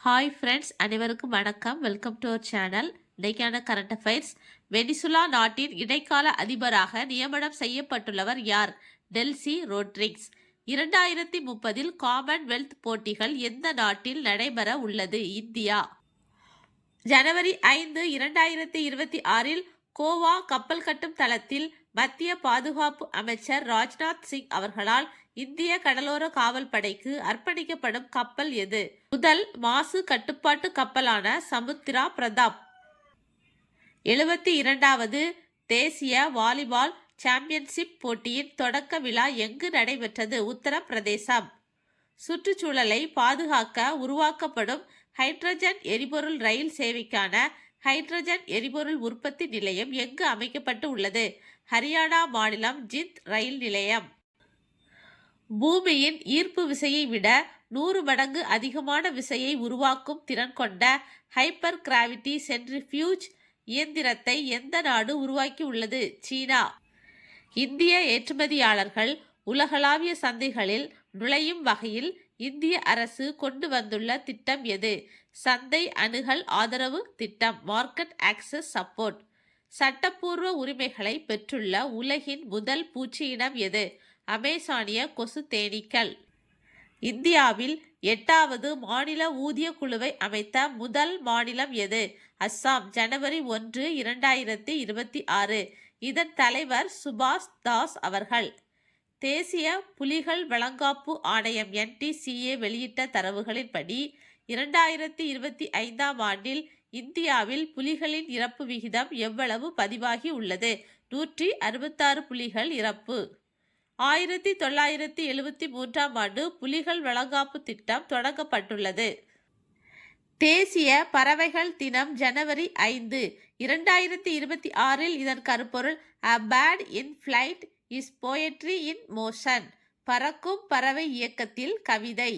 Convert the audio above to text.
Hi friends, அனைவருக்கும் வணக்கம். Welcome to our channel. இன்றைக்கான கரண்ட் அஃபைர்ஸ். வெனிசுலா நாட்டின் இடைக்கால அதிபராக நியமனம் செய்யப்பட்டுள்ளவர் யார்? Delcy Rodriguez. 2030 காமன்வெல்த் போட்டிகள் எந்த நாட்டில் நடைபெற உள்ளது? இந்தியா. ஜனவரி 5, 2026 கோவா கப்பல் கட்டும் தளத்தில் மத்திய பாதுகாப்பு அமைச்சர் ராஜ்நாத் சிங் அவர்களால் இந்திய கடலோர காவல் படைக்கு அர்ப்பணிக்கப்படும் கப்பல் எது? முதல் மாசு கட்டுப்பாட்டு கப்பலான சமுத்திரா பிரதாப். 72வது தேசிய வாலிபால் சாம்பியன்ஷிப் போட்டியின் தொடக்க விழா எங்கு நடைபெற்றது? உத்தரப்பிரதேசம். சுற்றுச்சூழலை பாதுகாக்க உருவாக்கப்படும் ஹைட்ரஜன் எரிபொருள் ரயில் சேவைக்கான ஹைட்ரஜன் எரிபொருள் உற்பத்தி நிலையம் எங்கு அமைக்கப்பட்டு உள்ளது? ஹரியானா மாநிலம் ஜிந்த் ரயில் நிலையம். பூமியின் ஈர்ப்பு விசையை விட 100 மடங்கு அதிகமான விசையை உருவாக்கும் திறன் கொண்ட ஹைப்பர் கிராவிட்டி சென்ட்ரிஃபியூஜ் இயந்திரத்தை எந்த நாடு உருவாக்கி உள்ளது? சீனா. இந்திய ஏற்றுமதியாளர்கள் உலகளாவிய சந்தைகளில் நுழையும் வகையில் இந்திய அரசு கொண்டு வந்துள்ள திட்டம் எது? சந்தை அணுகல் ஆதரவு திட்டம், மார்க்கெட் ஆக்சஸ் சப்போர்ட். சட்டப்பூர்வ உரிமைகளை பெற்றுள்ள உலகின் முதல் பூச்சி இனம் எது? அமேசானிய கொசு தேனீக்கள். இந்தியாவில் 8வது மாநில ஊதிய குழுவை அமைத்த முதல் மாநிலம் எது? அஸ்ஸாம். ஜனவரி 1, 2026. இதன் தலைவர் சுபாஷ் தாஸ் அவர்கள். தேசிய புலிகள் வளங்காப்பு ஆணையம் NTCA வெளியிட்ட தரவுகளின்படி 2025ஆம் ஆண்டில் இந்தியாவில் புலிகளின் இறப்பு விகிதம் எவ்வளவு பதிவாகி உள்ளது? 166 புலிகள் இறப்பு. 1973ஆம் ஆண்டு புலிகள் வளங்காப்பு திட்டம் தொடங்கப்பட்டுள்ளது. தேசிய பறவைகள் தினம் ஜனவரி 5, 2026. இதன் கருப்பொருள் A bird in flight is poetry in motion. பறக்கும் பறவை இயக்கத்தில் கவிதை.